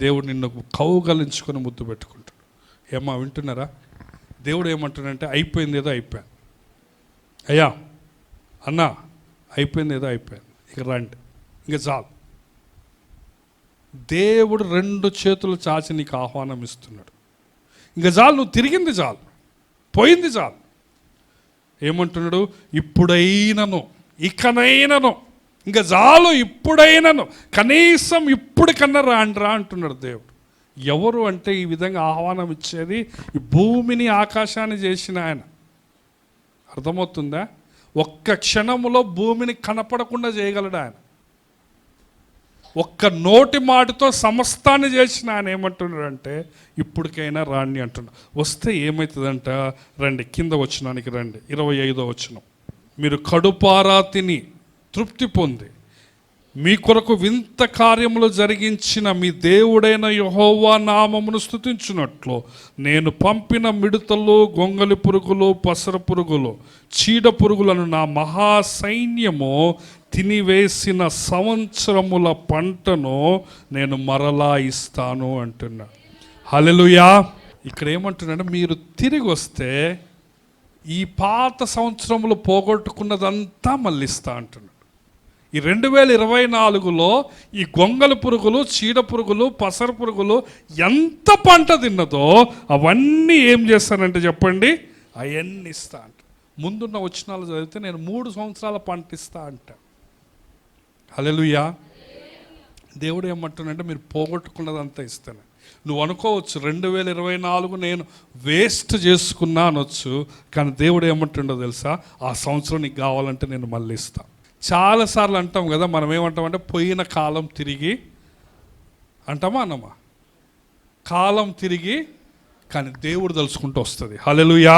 S1: దేవుడు నిన్ను కౌగలించుకొని ముద్దు పెట్టుకుంటాడు. ఏమా వింటున్నారా? దేవుడు ఏమంటాడంటే అయిపోయింది, ఏదో అయిపోయింది. అయ్యా అన్నా అయిపోయింది, ఏదో అయిపోయింది, ఇక రండి, ఇంకా చాలు. దేవుడు 2 చేతులు చాచి నీకు ఆహ్వానం ఇస్తున్నాడు. ఇంకా చాలు, నువ్వు తిరిగింది చాలు, పోయింది చాలు. ఏమంటున్నాడు? ఇప్పుడైనను, ఇకనైనను, ఇంకా చాలు, ఇప్పుడైనను, కనీసం ఇప్పుడు కన్నా రాండ్రా అంటున్నాడు దేవుడు. ఎవరు అంటే ఈ విధంగా ఆహ్వానం ఇచ్చేది? ఈ భూమిని ఆకాశాన్ని చేసిన ఆయన. అర్థమవుతుందా? ఒక్క క్షణములో భూమిని కనపడకుండా చేయగలడు ఆయన. ఒక్క నోటి మాటతో సమస్తాన్ని చేసిన ఆయన ఏమంటున్నాడంటే ఇప్పటికైనా రాండి అంటున్నాడు. వస్తే ఏమవుతుందంట? రండి, కింద వచనానికి రండి. 25వ వచనం. మీరు కడుపారా తిని తృప్తి పొంది మీ కొరకు వింత కార్యములు జరిగించిన మీ దేవుడైన యెహోవా నామమును స్తుతించున్నట్లు నేను పంపిన మిడతలు, గొంగలి పురుగులు, పసర పురుగులు, చీడ పురుగులను నా మహాసైన్యము తినివేసిన సంవత్సరముల పంటను నేను మరలా ఇస్తాను అంటున్నా. హల్లెలూయా. ఇక్కడ ఏమంటున్నాడు? మీరు తిరిగి వస్తే ఈ పాత సంవత్సరములు పోగొట్టుకున్నదంతా మళ్ళీ ఇస్తా అంటున్నాడు. ఈ 2024లో ఈ గొంగల పురుగులు, చీడ పురుగులు, పసర పురుగులు ఎంత పంట తిన్నదో అవన్నీ ఏం చేస్తానంటే చెప్పండి, అవన్నీ ఇస్తా అంట. ముందున్న వచనాలు చదివితే నేను 3 సంవత్సరాల పంట ఇస్తా అంట. హల్లెలూయా. దేవుడు ఏమంటున్నాడంటే మీరు పోగొట్టుకున్నదంతా ఇస్తాను. నువ్వు అనుకోవచ్చు 2024 నేను వేస్ట్ చేసుకున్నా అనొచ్చు, కానీ దేవుడు ఏమంటుండో తెలుసా? ఆ సంవత్సరం నీకు కావాలంటే నేను మళ్ళీ ఇస్తాను. చాలాసార్లు అంటాం కదా, మనం ఏమంటామంటే పోయిన కాలం తిరిగి అంటామా అన్నమా? కాలం తిరిగి, కానీ దేవుడు తలుచుకుంటూ వస్తుంది. హల్లెలూయా.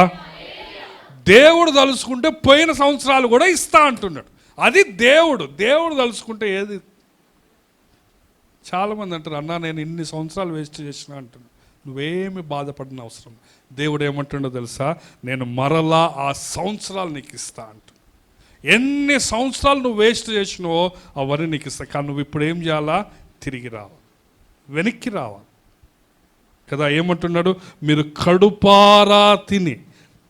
S1: దేవుడు తలుచుకుంటే పోయిన సంవత్సరాలు కూడా ఇస్తా అంటున్నాడు. అది దేవుడు తలుచుకుంటే ఏది. చాలామంది అంటారు, అన్నా నేను ఇన్ని సంవత్సరాలు వేస్ట్ చేసిన అంటున్నాను. నువ్వేమి బాధపడిన అవసరం. దేవుడు ఏమంటుండో తెలుసా? నేను మరలా ఆ సంవత్సరాలు నీకు ఇస్తా అంటు. ఎన్ని సంవత్సరాలు నువ్వు వేస్ట్ చేసినావో అవన్నీ నీకు ఇస్తా. కానీ నువ్వు ఇప్పుడు ఏం చేయాలా? తిరిగి రావాలి, వెనక్కి రావాలి కదా. ఏమంటున్నాడు? మీరు కడుపారా తిని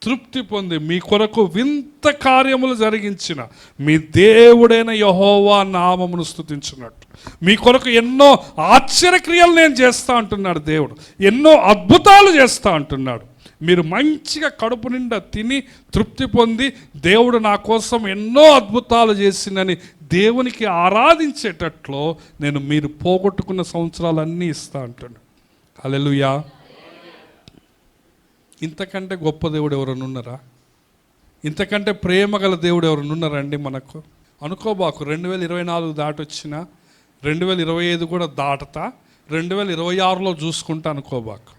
S1: తృప్తి పొంది మీ కొరకు వింత కార్యములు జరిగించిన మీ దేవుడైన యెహోవా నామమును స్తుతించున్నట్టు మీ కొరకు ఎన్నో ఆశ్చర్యక్రియలు నేను చేస్తా అంటున్నాడు దేవుడు. ఎన్నో అద్భుతాలు చేస్తా అంటున్నాడు. మీరు మంచిగా కడుపు నిండా తిని తృప్తి పొంది దేవుడు నా కోసం ఎన్నో అద్భుతాలు చేసిందని దేవునికి ఆరాధించేటట్లు నేను మీరు పోగొట్టుకున్న సంవత్సరాలన్నీ ఇస్తా అంటున్నాడు. హల్లెలూయా. ఇంతకంటే గొప్ప దేవుడు ఎవరైనా ఉన్నారా? ఇంతకంటే ప్రేమ గల దేవుడు ఎవరైనా ఉన్నారండి మనకు? అనుకోబాకు 2024 దాటొచ్చినా 2025 కూడా దాటతా 2026లో చూసుకుంటా అనుకోబాకు.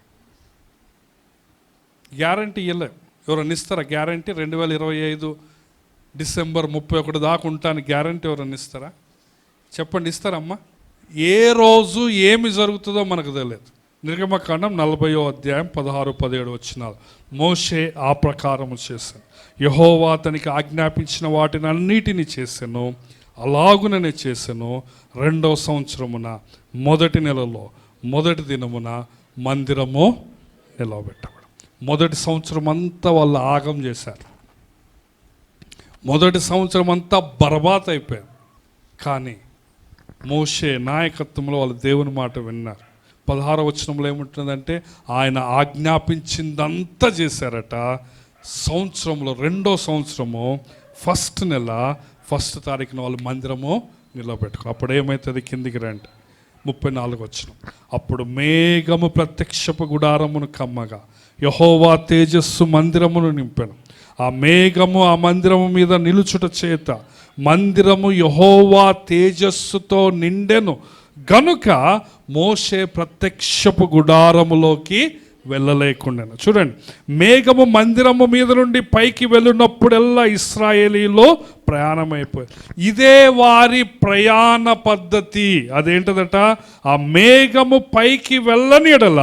S1: గ్యారంటీ ఇవ్వలేం. ఎవరైనా ఇస్తారా గ్యారంటీ? 2025 డిసెంబర్ 31 దాకా ఉంటాను గ్యారంటీ ఎవరైనా ఇస్తారా? చెప్పండి, ఇస్తారమ్మా? ఏ రోజు ఏమి జరుగుతుందో మనకు తెలియదు. నిర్గమకాండం 40వ అధ్యాయం 16-17 వచనాలు. మోషే ఆ ప్రకారము చేశాను. యెహోవా అతనికి ఆజ్ఞాపించిన వాటిని అన్నిటినీ చేశాను. అలాగుననే చేశాను. 2వ సంవత్సరమున మొదటి నెలలో మొదటి దినమున మందిరము నిలవబెట్టబడి. మొదటి సంవత్సరం అంతా వాళ్ళు ఆగం చేశారు. మొదటి సంవత్సరం అంతా బర్బాత్ అయిపోయారు. కానీ మోషే నాయకత్వంలో వాళ్ళు దేవుని మాట విన్నారు. 16వ వచనంలో ఏముంటుందంటే ఆయన ఆజ్ఞాపించిందంతా చేశారట. సంవత్సరంలో 2వ సంవత్సరము ఫస్ట్ నెల 1వ తారీఖున వాళ్ళు మందిరము నిలబెట్టుకో. అప్పుడు ఏమవుతుంది? కిందికి రండి. 34 వచనం. అప్పుడు మేఘము ప్రత్యక్షపు గుడారమును కమ్మగా యెహోవా తేజస్సు మందిరమును నింపెను. ఆ మేఘము ఆ మందిరము మీద నిలుచుట చేత మందిరము యెహోవా తేజస్సుతో నిండెను గనుక మోషే ప్రత్యక్షపు గుడారములోకి వెళ్ళలేకుండాను. చూడండి, మేఘము మందిరము మీద నుండి పైకి వెళ్ళినప్పుడల్లా ఇశ్రాయేలీలో ప్రయాణమైపోయారు. ఇదే వారి ప్రయాణ పద్ధతి. అదేంటదట? ఆ మేఘము పైకి వెళ్ళని ఎడల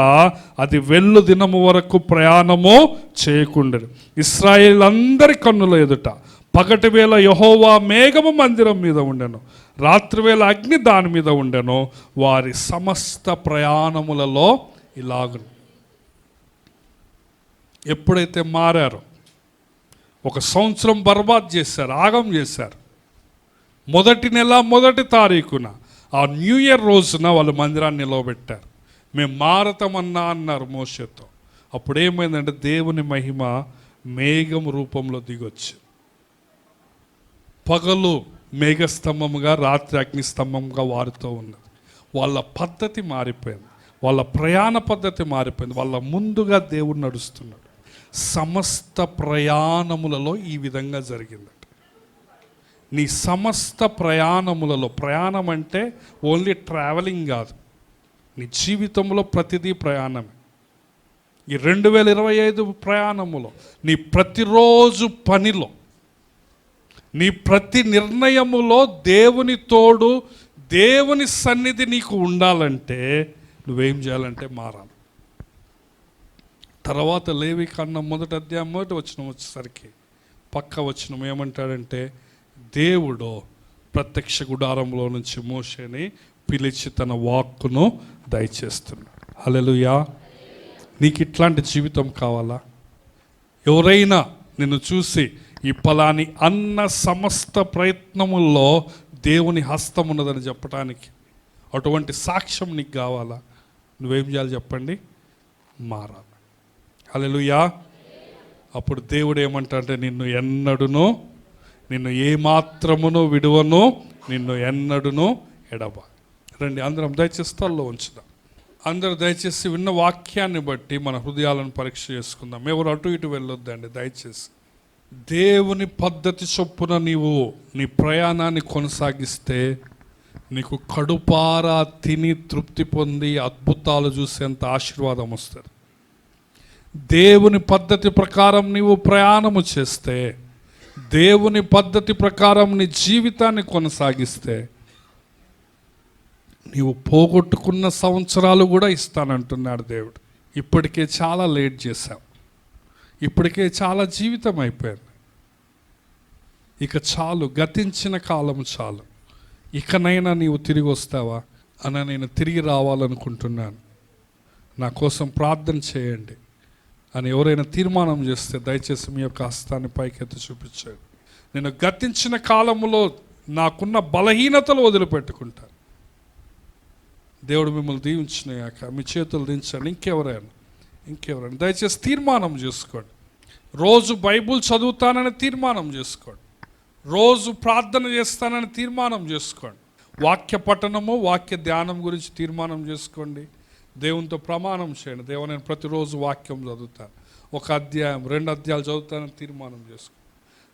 S1: అది వెళ్ళు దినము వరకు ప్రయాణము చేయకుండదు. ఇశ్రాయేలందరి కన్నుల ఎదుట పగటి వేళ యెహోవా మేఘము మందిరం మీద ఉండెను, రాత్రివేళ అగ్ని దాని మీద ఉండెను. వారి సమస్త ప్రయాణములలో ఇలాగు. ఎప్పుడైతే మారారో, ఒక సంవత్సరం బర్బాద్ చేశారు, ఆగం చేశారు. మొదటి నెల 1వ తారీఖున ఆ న్యూ ఇయర్ రోజున వాళ్ళు మందిరాన్ని నిలవబెట్టారు. మేము మారతామన్నా అన్నారు మోషేతో. అప్పుడు ఏమైందంటే దేవుని మహిమ మేఘం రూపంలో దిగొచ్చు. పగలు మేఘస్తంభముగా, రాత్రి అగ్నిస్తంభంగా వారితో ఉన్నది. వాళ్ళ పద్ధతి మారిపోయింది. వాళ్ళ ప్రయాణ పద్ధతి మారిపోయింది. వాళ్ళ ముందుగా దేవుడు నడుస్తున్నాడు. సమస్త ప్రయాణములలో ఈ విధంగా జరిగిందట. నీ సమస్త ప్రయాణములలో, ప్రయాణం అంటే ఓన్లీ ట్రావెలింగ్ కాదు, నీ జీవితంలో ప్రతిదీ ప్రయాణమే. ఈ 2025 ప్రయాణములో, నీ ప్రతిరోజు పనిలో, నీ ప్రతి నిర్ణయములో దేవుని తోడు, దేవుని సన్నిధి నీకు ఉండాలంటే నువ్వేం చేయాలంటే మారాలి. తర్వాత లేవికాండం 1వ అధ్యాయం 1వ వచనం వచ్చేసరికి పక్క వచనం ఏమంటాడంటే, దేవుడు ప్రత్యక్ష గుడారంలో నుంచి మోషేని పిలిచి తన వాక్కును దయచేస్తున్నాడు. హల్లెలూయా. నీకు ఇట్లాంటి జీవితం కావాలా? ఎవరైనా నిన్ను చూసి ఈ పలాని అన్న సమస్త ప్రయత్నముల్లో దేవుని హస్తం ఉన్నదని చెప్పడానికి అటువంటి సాక్ష్యం నీకు కావాలా? నువ్వేం చేయాలి చెప్పండి? మారాలి. హల్లెలూయా. అప్పుడు దేవుడు ఏమంటాడంటే, నిన్ను ఏమాత్రమును విడువను, నిన్ను ఎన్నడును ఎడబా. రండి అందరం దయచేసి తలలో ఉంచుదాం. అందరూ దయచేసి విన్న వాక్యాన్ని బట్టి మన హృదయాలను పరీక్ష చేసుకుందాం. ఎవరు అటు ఇటు వెళ్ళొద్దండి దయచేసి. దేవుని పద్ధతి చొప్పున నీవు నీ ప్రయాణాన్ని కొనసాగిస్తే నీకు కడుపారా తిని తృప్తి పొంది అద్భుతాలు చూసేంత ఆశీర్వాదం వస్తుంది. దేవుని పద్ధతి ప్రకారం నీవు ప్రయాణము చేస్తే, దేవుని పద్ధతి ప్రకారం నీ జీవితాన్ని కొనసాగిస్తే, నీవు పోగొట్టుకున్న సంవత్సరాలు కూడా ఇస్తానంటున్నాడు దేవుడు. ఇప్పటికే చాలా లేట్ చేశావు, ఇప్పటికే చాలా జీవితం అయిపోయింది, ఇక చాలు, గతించిన కాలం చాలు, ఇకనైనా నీవు తిరిగి వస్తావా అని నేను తిరిగి రావాలనుకుంటున్నాను, నా కోసం ప్రార్థన చేయండి అని ఎవరైనా తీర్మానం చేస్తే దయచేసి మీ యొక్క హస్తాన్ని పైకెత్తి చూపించాడు. నేను గతించిన కాలంలో నాకున్న బలహీనతలు వదిలిపెట్టుకుంటాను. దేవుడు మిమ్మల్ని దీవించినాక మీ చేతులు దించండి. ఇంకెవరైనా దయచేసి తీర్మానం చేసుకోండి. రోజు బైబుల్ చదువుతానని తీర్మానం చేసుకోండి. రోజు ప్రార్థన చేస్తానని తీర్మానం చేసుకోండి. వాక్య పఠనము, వాక్య ధ్యానం గురించి తీర్మానం చేసుకోండి. దేవునితో ప్రమాణం చేయండి. దేవా, నేను ప్రతిరోజు వాక్యం చదువుతాను, 1 అధ్యాయం 2 అధ్యాయాలు చదువుతానని తీర్మానం చేసుకోండి.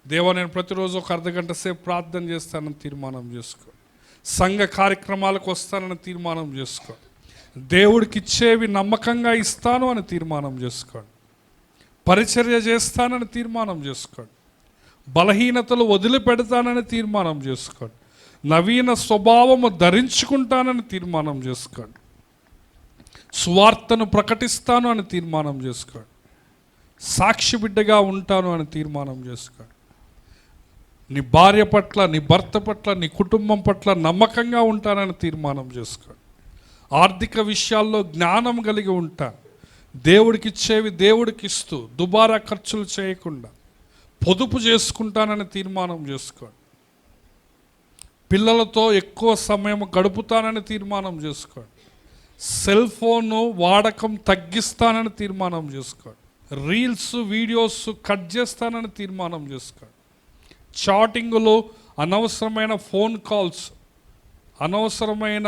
S1: దేవా, నేను ప్రతిరోజు 1 అర్ధగంట సేపు ప్రార్థన చేస్తానని తీర్మానం చేసుకోండి. సంఘ కార్యక్రమాలకు వస్తానని తీర్మానం చేసుకోండి. దేవుడికి ఇచ్చేవి నమ్మకంగా ఇస్తాను అని తీర్మానం చేసుకోండి. పరిచర్య చేస్తానని తీర్మానం చేసుకోండి. బలహీనతలు వదిలిపెడతానని తీర్మానం చేసుకోండి. నవీన స్వభావము ధరించుకుంటానని తీర్మానం చేసుకోండి. సువార్తను ప్రకటిస్తాను అని తీర్మానం చేసుకోండి. సాక్షి బిడ్డగా ఉంటాను అని తీర్మానం చేసుకోండి. నీ భార్య పట్ల, నీ భర్త పట్ల, నీ కుటుంబం పట్ల నమ్మకంగా ఉంటానని తీర్మానం చేసుకోండి. ఆర్థిక విషయాల్లో జ్ఞానం కలిగి ఉంటాను. దేవుడికి ఇచ్చేవి దేవుడికి ఇస్తూ దుబారా ఖర్చులు చేయకుండా పొదుపు చేసుకుంటానని తీర్మానం చేసుకోండి. పిల్లలతో ఎక్కువ సమయం గడుపుతానని తీర్మానం చేసుకోండి. సెల్ ఫోను వాడకం తగ్గిస్తానని తీర్మానం చేసుకోండి. రీల్స్, వీడియోస్ కట్ చేస్తానని తీర్మానం చేసుకోండి. చాటింగులు, అనవసరమైన ఫోన్ కాల్స్, అనవసరమైన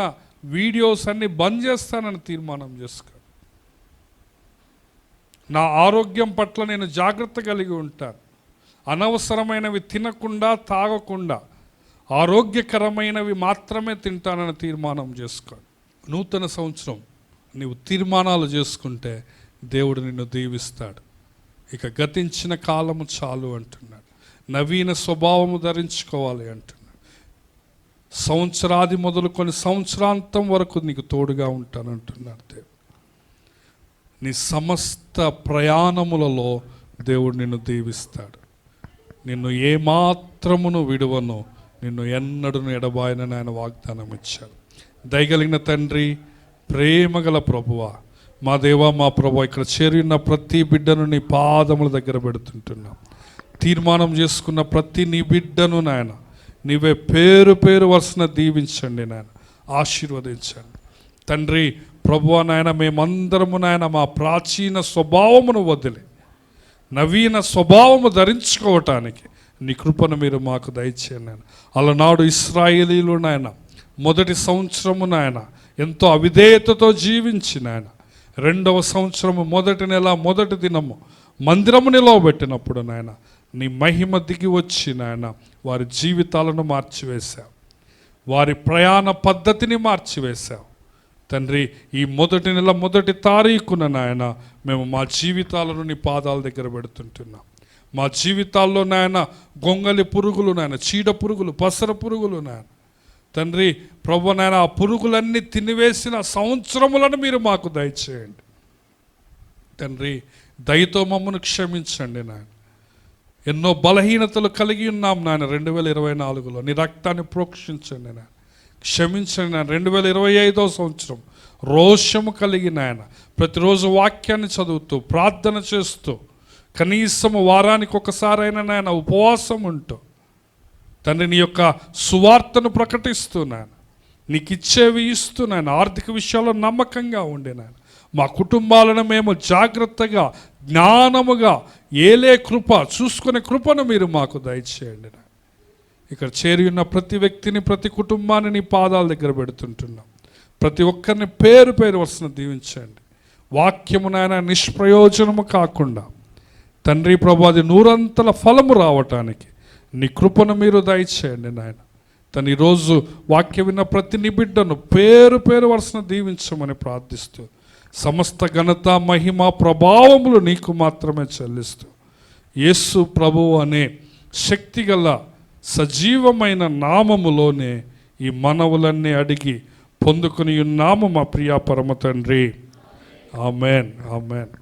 S1: వీడియోస్ అన్నీ బంద్ చేస్తానని తీర్మానం చేసుకోండి. నా ఆరోగ్యం పట్ల నేను జాగ్రత్త కలిగి ఉంటాను. అనవసరమైనవి తినకుండా, తాగకుండా ఆరోగ్యకరమైనవి మాత్రమే తింటానని తీర్మానం చేసుకోండి. నూతన సంవత్సరం నీవు తీర్మానాలు చేసుకుంటే దేవుడు నిన్ను దీవిస్తాడు. ఇక గతించిన కాలము చాలు అంటున్నాడు. నవీన స్వభావము ధరించుకోవాలి అంటున్నాడు. సంవత్సరాది మొదలుకొని సంవత్సరాంతం వరకు నీకు తోడుగా ఉంటానంటున్నాడు దేవుడు. నీ సమస్త ప్రయాణములలో దేవుడు నిన్ను దీవిస్తాడు. నిన్ను ఏమాత్రమును విడువను, నిన్ను ఎన్నడూను ఎడబాయనని ఆయన వాగ్దానం ఇచ్చాడు. దయగలిగిన తండ్రి, ప్రేమగల ప్రభువా, మా దేవా, మా ప్రభువా, ఇక్కడ చేరిన ప్రతి బిడ్డను నీ పాదముల దగ్గర పెడుతుంటున్నాం. తీర్మానం చేసుకున్న ప్రతి నీ బిడ్డను నాయన నీవే పేరు పేరు వరుసన దీవించండి నాయన, ఆశీర్వదించండి తండ్రి. ప్రభువా నాయన, మేమందరము నాయన మా ప్రాచీన స్వభావమును వదిలి నవీన స్వభావము ధరించుకోవటానికి నీ కృపను మీరు మాకు దయచేయండి నాయన. అలనాడు ఇశ్రాయేలీలు నాయన మొదటి సంవత్సరము నాయన ఎంతో అవిధేయతతో జీవించి నాయన 2వ సంవత్సరము మొదటి నెల మొదటి దినము మందిరము నిలవబెట్టినప్పుడు నాయన నీ మహిమ దిగి వచ్చి నాయన వారి జీవితాలను మార్చివేశావు, వారి ప్రయాణ పద్ధతిని మార్చివేశావు తండ్రి. ఈ మొదటి నెల మొదటి తారీఖున నాయన మేము మా జీవితాలను నీ పాదాల దగ్గర పెడుతుంటున్నాం. మా జీవితాల్లో నాయన గొంగలి పురుగులు నాయన, చీడ పురుగులు, పసర పురుగులు నాయన తండ్రి ప్రభు నాయన, ఆ పురుగులన్నీ తినివేసిన సంవత్సరములను మీరు మాకు దయచేయండి తండ్రి. దయతో మమ్మల్ని క్షమించండి నాయన. ఎన్నో బలహీనతలు కలిగి ఉన్నాం నాయన 2024లో. నీ రక్తాన్ని ప్రోక్షించండి నాయన, క్షమించండి నాయన. 2025వ సంవత్సరం రోషము కలిగి నాయన ప్రతిరోజు వాక్యాన్ని చదువుతూ ప్రార్థన చేస్తూ కనీసం వారానికి ఒకసారైనా నాయన ఉపవాసం ఉంటూ తండ్రి నీ యొక్క సువార్తను ప్రకటిస్తూ నాయన నీకు ఇచ్చేవి ఇస్తూ నాయన ఆర్థిక విషయాల్లో నమ్మకంగా ఉండే నాయన మా కుటుంబాలను మేము జాగ్రత్తగా జ్ఞానముగా ఏలే కృప చూసుకునే కృపను మీరు మాకు దయచేయండి. ఇక్కడ చేరి ఉన్న ప్రతి వ్యక్తిని ప్రతి కుటుంబాన్ని నీ పాదాల దగ్గర పెడుతుంటున్నాం. ప్రతి ఒక్కరిని పేరు పేరు వరుసను దీవించండి. వాక్యము నాయన నిష్ప్రయోజనము కాకుండా తండ్రి ప్రభు అది 100 ఫలము రావటానికి నీ కృపను మీరు దయచేయండి నాయన. తను ఈరోజు వాక్యం విన్న ప్రతి నిబిడ్డను పేరు పేరు వరుసను దీవించమని ప్రార్థిస్తూ సమస్త ఘనత మహిమ ప్రభావములు నీకు మాత్రమే చెల్లిస్తూ యేసు ప్రభువు అనే శక్తిగల సజీవమైన నామములోనే ఈ మనవులన్నీ అడిగి పొందుకుని ఉన్నాము మా ప్రియ పరమ తండ్రి. Amen, amen.